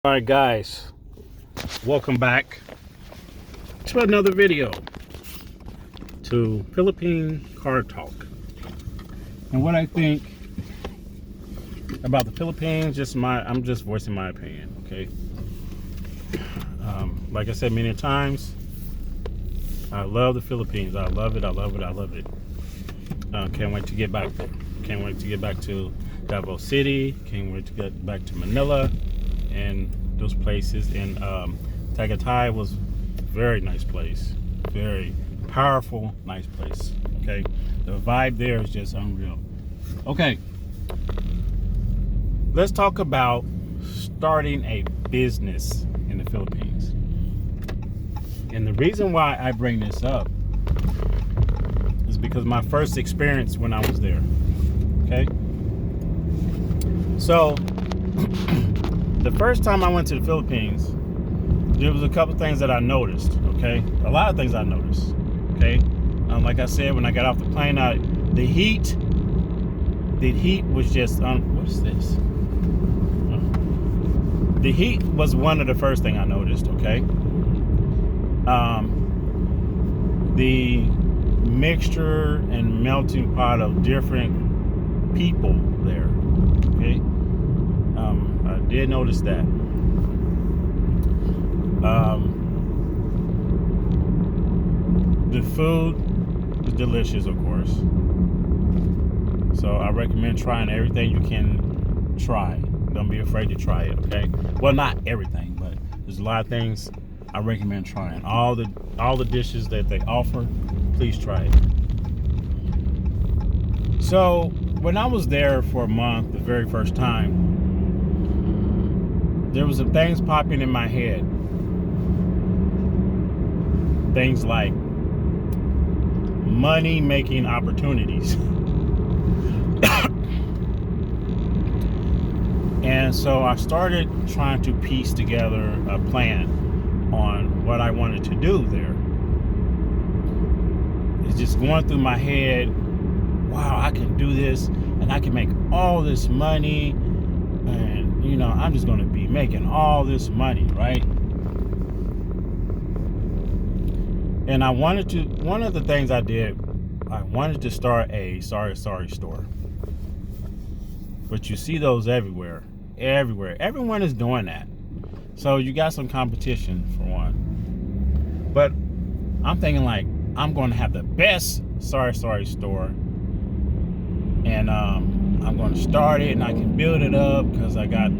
All right, guys, welcome back to another video to Philippine Car Talk. And what I think about the Philippines, I'm just voicing my opinion, okay? Like I said many times, I love the Philippines. I love it. I love it. I love it. Can't wait to get back there. Can't wait to get back to Davao City. Can't wait to get back to Manila and those places. And Tagaytay was a very nice place. Very powerful, nice place. Okay, the vibe there is just unreal. Okay, let's talk about starting a business in the Philippines. And the reason why I bring this up is because my first experience when I was there. Okay, so the first time I went to the Philippines, there was a couple things that I noticed. Okay, a lot of things I noticed. Okay, like I said, when I got off the plane, the heat was just what is this? The heat was one of the first thing I noticed. Okay, the mixture and melting pot of different people there. Okay, I did notice that. The food is delicious, of course. So I recommend trying everything you can try. Don't be afraid to try it, okay? Well, not everything, but there's a lot of things I recommend trying. All the dishes that they offer, please try it. So when I was there for a month, the very first time, there was some things popping in my head. Things like money making opportunities. And so I started trying to piece together a plan on what I wanted to do there. It's just going through my head, wow, I can do this and I can make all this money, and I'm just going to be making all this money, right? And one of the things I did, I wanted to start a sorry store. But you see those everywhere. Everyone is doing that. So you got some competition for one. But I'm thinking like, I'm going to have the best sorry store. And I'm going to start it and I can build it up because I got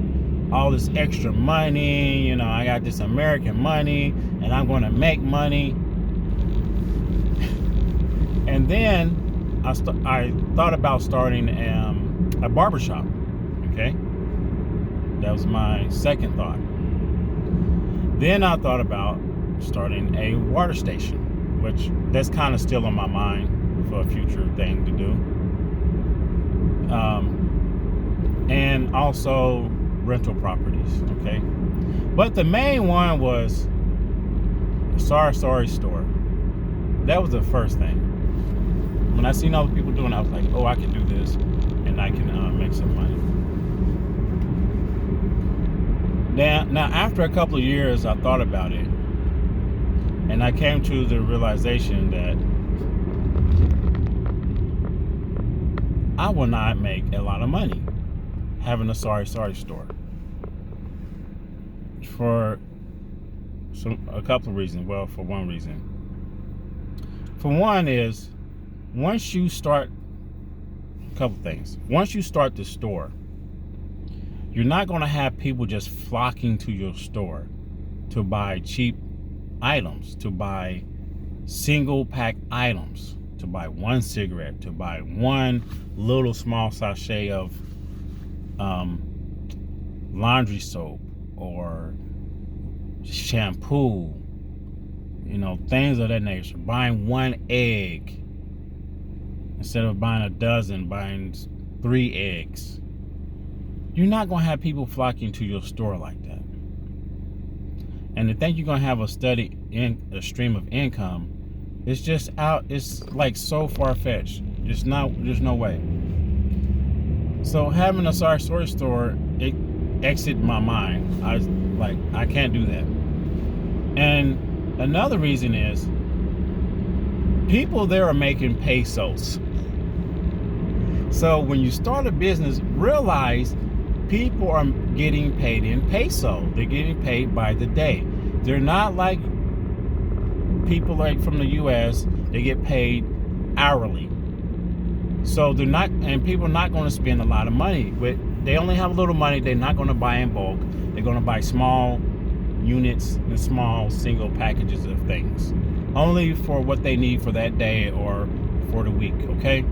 all this extra money. I got this American money and I'm going to make money. And then I thought about starting a barbershop. Okay, that was my second thought. Then I thought about starting a water station, which that's kind of still on my mind for a future thing to do. And also rental properties. Okay, but the main one was sorry store. That was the first thing. When I seen other people doing it, I was like, oh, I can do this and I can make some money. Now, after a couple of years, I thought about it and I came to the realization that I will not make a lot of money having a sorry store for a couple of reasons. Well, for one reason. For one is, once you start the store, you're not going to have people just flocking to your store to buy cheap items, to buy single pack items, to buy one cigarette, to buy one little small sachet of laundry soap or shampoo, things of that nature. Buying one egg instead of buying a dozen, buying 3 eggs. You're not going to have people flocking to your store like that. And to think you're going to have a stream of income, it's like so far-fetched. There's no way. So having a sorry store, it exited my mind. Like, I can't do that. And another reason is people there are making pesos. So when you start a business, realize people are getting paid in peso. They're getting paid by the day. They're not like people like from the US, they get paid hourly. So they're not, and people are not going to spend a lot of money. But they only have a little money. They're not going to buy in bulk. They're going to buy small units and small single packages of things, only for what they need for that day or for the week. Okay,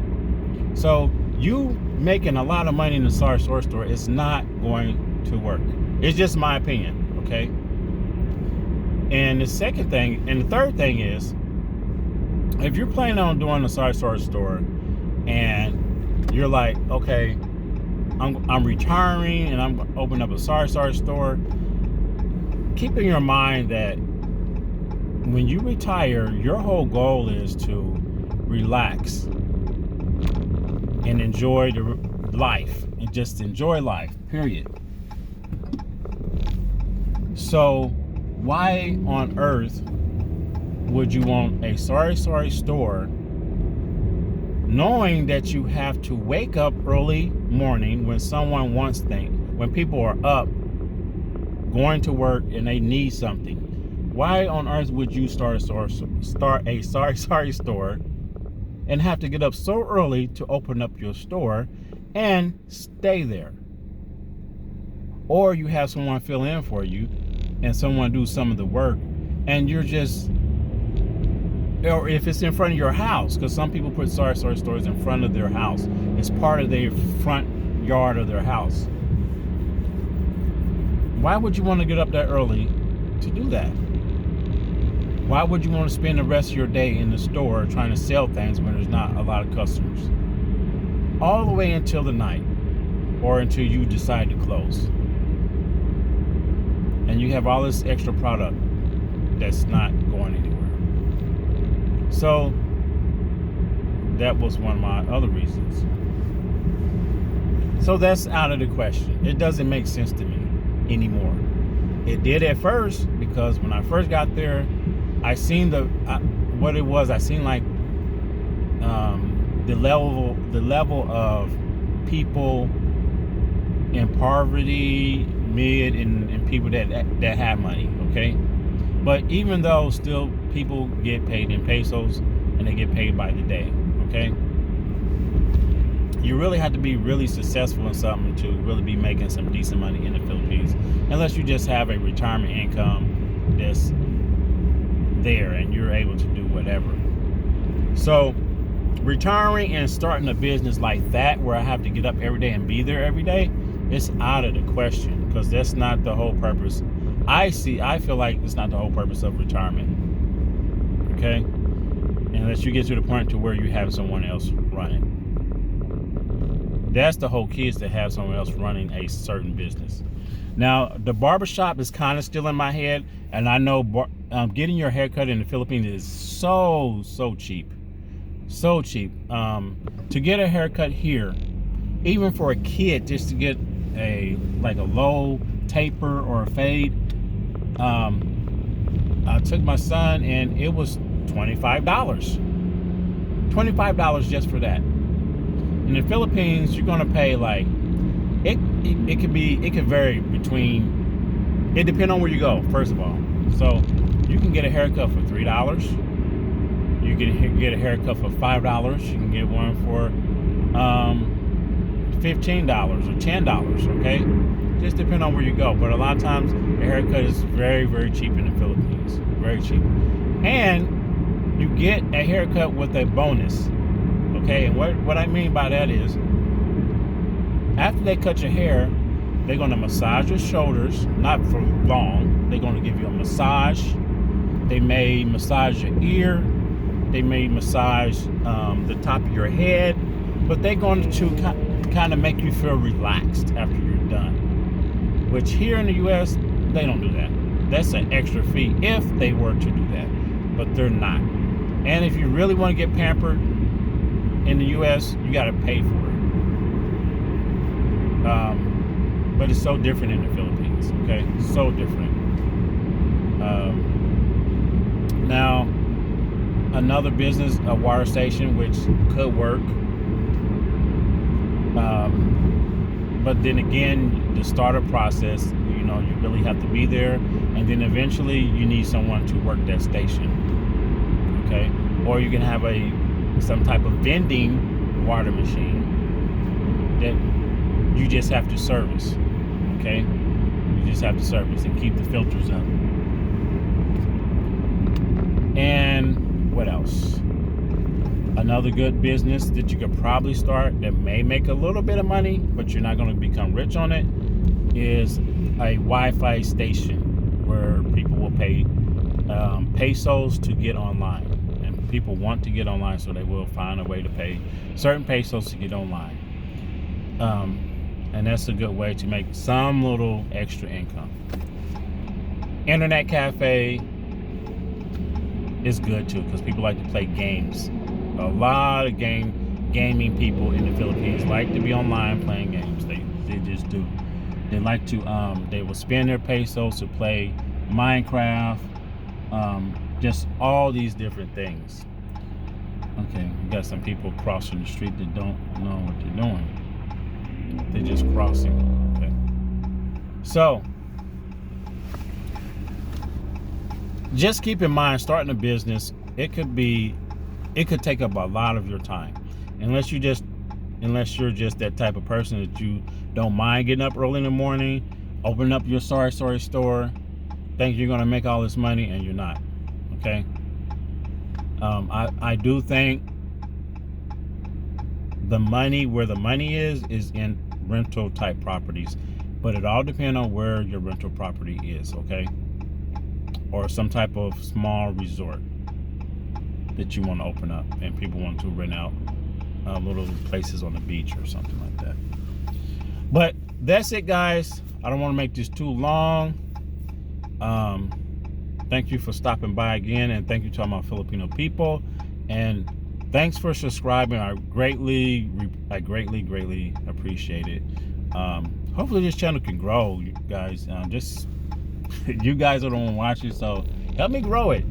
so you making a lot of money in the Sarge store is not going to work. It's just my opinion. Okay, and the second thing, and the third thing is, if you're planning on doing a Sarge store and you're like, okay, I'm retiring and I'm opening up a Sarge store, keep in your mind that when you retire, your whole goal is to relax and enjoy the life, and just enjoy life, period. So why on earth would you want a sorry store knowing that you have to wake up early morning when someone wants things, when people are up going to work and they need something? Why on earth would you start a sorry store and have to get up so early to open up your store and stay there? Or you have someone fill in for you and someone do some of the work, and you're just, or if it's in front of your house, because some people put sorry stores in front of their house. It's part of their front yard of their house. Why would you want to get up that early to do that? Why would you want to spend the rest of your day in the store trying to sell things when there's not a lot of customers? All the way until the night, or until you decide to close. And you have all this extra product that's not going anywhere. So that was one of my other reasons. So that's out of the question. It doesn't make sense to me anymore. It did at first, because when I first got there, I seen what it was. I seen like the level of people in poverty, mid, and people that have money. Okay, but even though still people get paid in pesos and they get paid by the day. Okay, you really have to be really successful in something to really be making some decent money in the Philippines, unless you just have a retirement income that's there and you're able to do whatever. So retiring and starting a business like that, where I have to get up every day and be there every day, it's out of the question, because that's not the whole purpose. I feel like it's not the whole purpose of retirement. Okay, unless you get to the point to where you have someone else running. That's the whole key, is to have someone else running a certain business. Now, the barbershop is kind of still in my head, and I know getting your haircut in the Philippines is so cheap. So cheap. To get a haircut here, even for a kid, just to get a low taper or a fade, I took my son and it was $25. $25 just for that. In the Philippines, you're gonna pay like it could vary between, it depends on where you go, first of all. So you can get a haircut for $3. You can get a haircut for $5. You can get one for $15 or $10. Okay, just depend on where you go. But a lot of times a haircut is very cheap in the Philippines, very cheap, and you get a haircut with a bonus. Okay, and what I mean by that is, after they cut your hair, they're going to massage your shoulders, not for long. They're going to give you a massage. They may massage your ear. They may massage the top of your head. But they're going to kind of make you feel relaxed after you're done. Which here in the U.S., they don't do that. That's an extra fee if they were to do that. But they're not. And if you really want to get pampered in the U.S., you got to pay for it. But it's so different in the Philippines. Philippines. Okay, so different. Now, another business, a water station, which could work. But then again, the startup process, you really have to be there, and then eventually you need someone to work that station. Okay, or you can have some type of vending water machine that you just have to service. Okay, you just have to service and keep the filters up. And what else? Another good business that you could probably start that may make a little bit of money, but you're not going to become rich on it, is a Wi-Fi station where people will pay pesos to get online. And people want to get online, so they will find a way to pay certain pesos to get online. And that's a good way to make some little extra income. Internet cafe is good too, because people like to play games. A lot of gaming people in the Philippines like to be online playing games. They just do. They like to they will spend their pesos to play Minecraft, just all these different things. Okay, we got some people crossing the street that don't know what they're doing. They're just crossing. Okay, so just keep in mind, starting a business, it could take up a lot of your time, unless you're just that type of person that you don't mind getting up early in the morning, opening up your sorry store, think you're going to make all this money, and you're not. Okay, I do think where the money is in rental type properties, but it all depends on where your rental property is. Okay, or some type of small resort that you want to open up, and people want to rent out little places on the beach or something like that. But that's it, guys. I don't want to make this too long. Thank you for stopping by again, and thank you to all my Filipino people, and thanks for subscribing. I greatly appreciate it. Hopefully this channel can grow, you guys. Just you guys are the one watching, so help me grow it.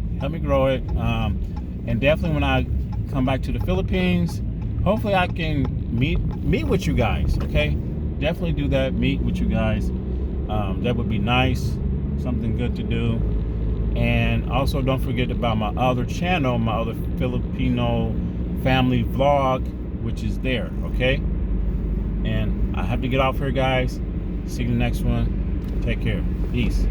And definitely when I come back to the Philippines, hopefully I can meet with you guys. Okay, definitely do that. Meet with you guys. That would be nice. Something good to do. And also don't forget about my other channel, my other Filipino family vlog, which is there. Okay. And I have to get off here, guys. See you in the next one. Take care. Peace.